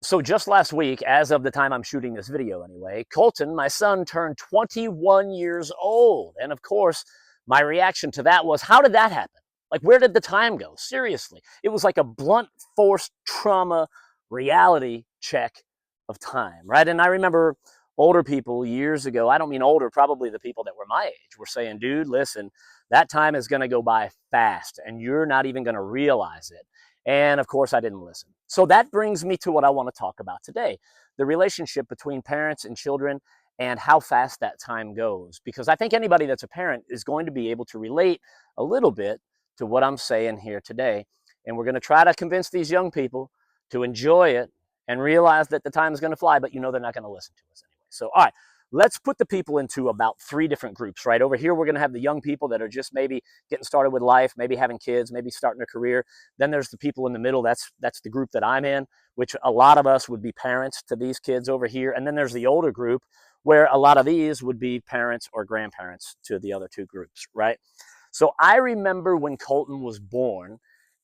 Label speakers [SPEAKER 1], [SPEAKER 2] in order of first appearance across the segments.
[SPEAKER 1] So just last week, as of the time I'm shooting this video anyway, Kolton, my son, turned 21 years old. And of course, my reaction to that was, how did that happen? Like, where did the time go? Seriously. It was like a blunt force trauma reality check of time, right? And I remember older people years ago, I don't mean older, probably the people that were my age, were saying, dude, listen, that time is going to go by fast and you're not even going to realize it. And of course, I didn't listen. So that brings me to what I want to talk about today, the relationship between parents and children and how fast that time goes. Because I think anybody that's a parent is going to be able to relate a little bit to what I'm saying here today. And we're going to try to convince these young people to enjoy it and realize that the time is going to fly, but you know they're not going to listen to us anyway. So, all right, let's put the people into about 3 different groups, right? Over here, we're going to have the young people that are just maybe getting started with life, maybe having kids, maybe starting a career. Then there's the people in the middle. That's the group that I'm in, which a lot of us would be parents to these kids over here. And then there's the older group where a lot of these would be parents or grandparents to the other 2 groups, right? So I remember when Kolton was born,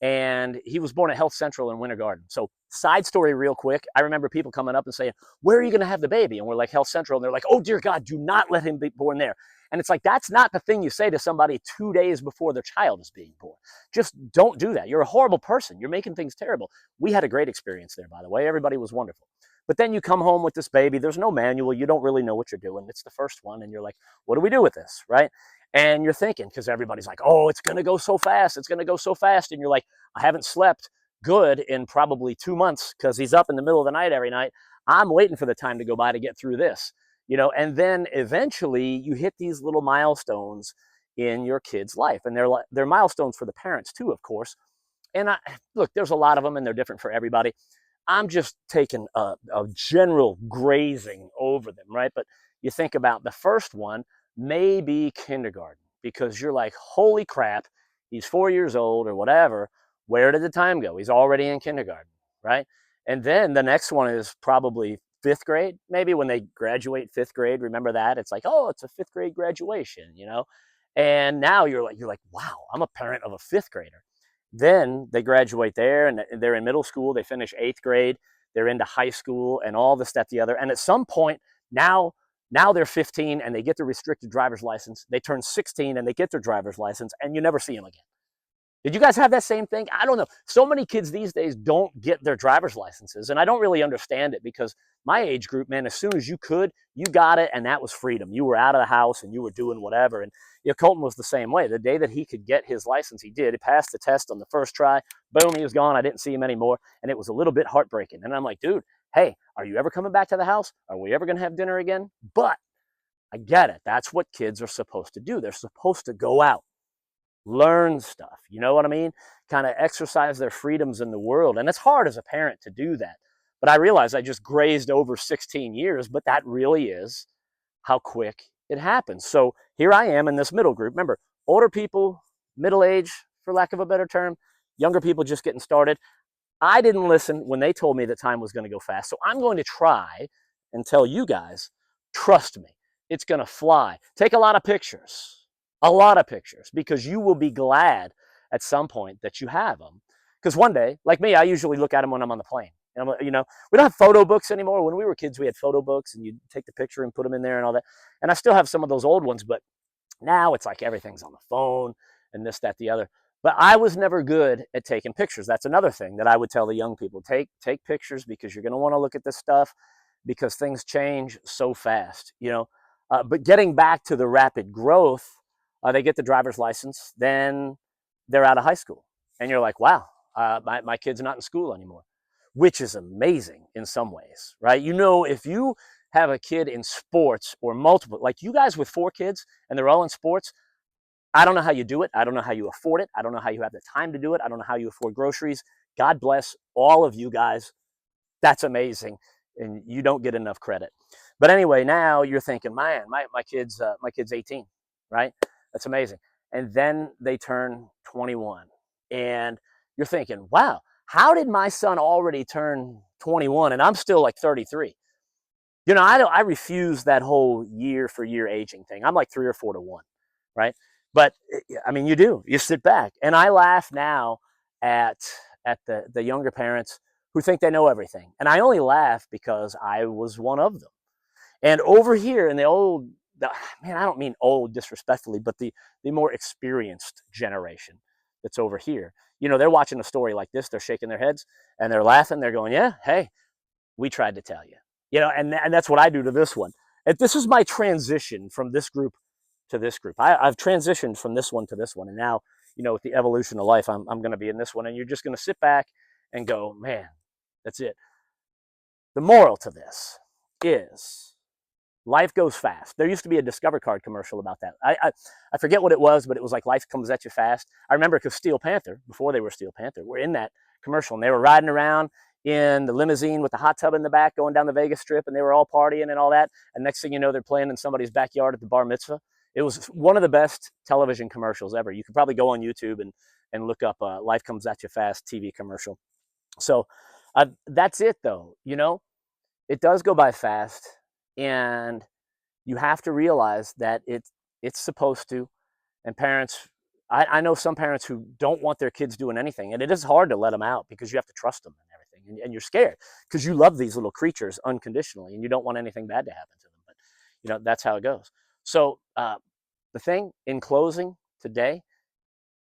[SPEAKER 1] and he was born at Health Central in Winter Garden. So side story real quick, I remember people coming up and saying, where are you going to have the baby? And we're like, Health Central. And they're like, oh, dear God, do not let him be born there. And it's like, that's not the thing you say to somebody 2 days before their child is being born. Just don't do that. You're a horrible person. You're making things terrible. We had a great experience there, by the way. Everybody was wonderful. But then you come home with this baby. There's no manual. You don't really know what you're doing. It's the first one. And you're like, what do we do with this, right? And you're thinking, because everybody's like, oh, it's going to go so fast. It's going to go so fast. And you're like, I haven't slept good in probably 2 months because he's up in the middle of the night every night. I'm waiting for the time to go by to get through this, and then eventually you hit these little milestones in your kid's life. And they're milestones for the parents too, of course. And look, there's a lot of them and they're different for everybody. I'm just taking a general grazing over them, right? But you think about the first one, maybe kindergarten, because you're like, holy crap, he's 4 years old or whatever. Where did the time go? He's already in kindergarten, right? And then the next one is probably 5th grade, maybe when they graduate 5th grade. Remember that? It's like, oh, it's a 5th grade graduation. And now you're like, wow, I'm a parent of a 5th grader. Then they graduate there and they're in middle school. They finish 8th grade. They're into high school and all this, that, the other. And at some point now they're 15 and they get their restricted driver's license. They turn 16 and they get their driver's license and you never see them again. Did you guys have that same thing? I don't know. So many kids these days don't get their driver's licenses, and I don't really understand it because my age group, man, as soon as you could, you got it, and that was freedom. You were out of the house and you were doing whatever. And Kolton was the same way. The day that he could get his license, he did. He passed the test on the first try. Boom, he was gone. I didn't see him anymore, and it was a little bit heartbreaking. And I'm like, dude, hey, are you ever coming back to the house? Are we ever going to have dinner again? But I get it. That's what kids are supposed to do. They're supposed to go out, learn stuff, you know what I mean? Kind of exercise their freedoms in the world. And it's hard as a parent to do that. But I realize I just grazed over 16 years, but that really is how quick it happens. So here I am in this middle group. Remember, older people, middle age, for lack of a better term, younger people just getting started. I didn't listen when they told me that time was going to go fast. So I'm going to try and tell you guys, trust me, it's going to fly. Take a lot of pictures, because you will be glad at some point that you have them. Because one day, like me, I usually look at them when I'm on the plane. And we don't have photo books anymore. When we were kids, we had photo books, and you'd take the picture and put them in there and all that. And I still have some of those old ones, but now it's like everything's on the phone and this, that, the other. But I was never good at taking pictures. That's another thing that I would tell the young people. Take pictures, because you're going to want to look at this stuff, because things change so fast, But getting back to the rapid growth, they get the driver's license, then they're out of high school. And you're like, wow, my kid's not in school anymore, which is amazing in some ways, right? If you have a kid in sports or multiple, like you guys with 4 kids and they're all in sports, I don't know how you do it. I don't know how you afford it. I don't know how you have the time to do it. I don't know how you afford groceries. God bless all of you guys. That's amazing. And you don't get enough credit. But anyway, now you're thinking, man, my kid's 18, right? That's amazing. And then they turn 21. And you're thinking, wow, how did my son already turn 21 and I'm still like 33? I refuse that whole year for year aging thing. I'm like 3 or 4 to 1, right? But I mean, you sit back, and I laugh now at the younger parents who think they know everything. And I only laugh because I was one of them. And over here in the old, man, I don't mean old disrespectfully, but the more experienced generation that's over here, you know, they're watching a story like this, they're shaking their heads and they're laughing, they're going, yeah, hey, we tried to tell you. You know, and that's what I do to this one. And this is my transition from this group to this group. I've transitioned from this one to this one. And now, you know, with the evolution of life, I'm going to be in this one. And you're just going to sit back and go, man, that's it. The moral to this is life goes fast. There used to be a Discover Card commercial about that. I forget what it was, but it was like life comes at you fast. I remember because Steel Panther, before they were Steel Panther, were in that commercial. And they were riding around in the limousine with the hot tub in the back going down the Vegas Strip. And they were all partying and all that. And next thing you know, they're playing in somebody's backyard at the bar mitzvah. It was one of the best television commercials ever. You could probably go on YouTube and look up Life Comes at You Fast TV commercial. So that's it, though. You know, it does go by fast. And you have to realize that it's supposed to. And parents, I know some parents who don't want their kids doing anything. And it is hard to let them out because you have to trust them and everything. And you're scared because you love these little creatures unconditionally and you don't want anything bad to happen to them. But, you know, that's how it goes. So the thing in closing today,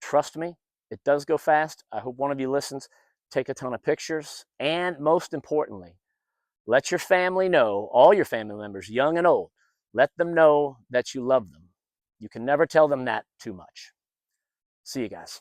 [SPEAKER 1] trust me, it does go fast. I hope one of you listens, take a ton of pictures. And most importantly, let your family know, all your family members, young and old, let them know that you love them. You can never tell them that too much. See you guys.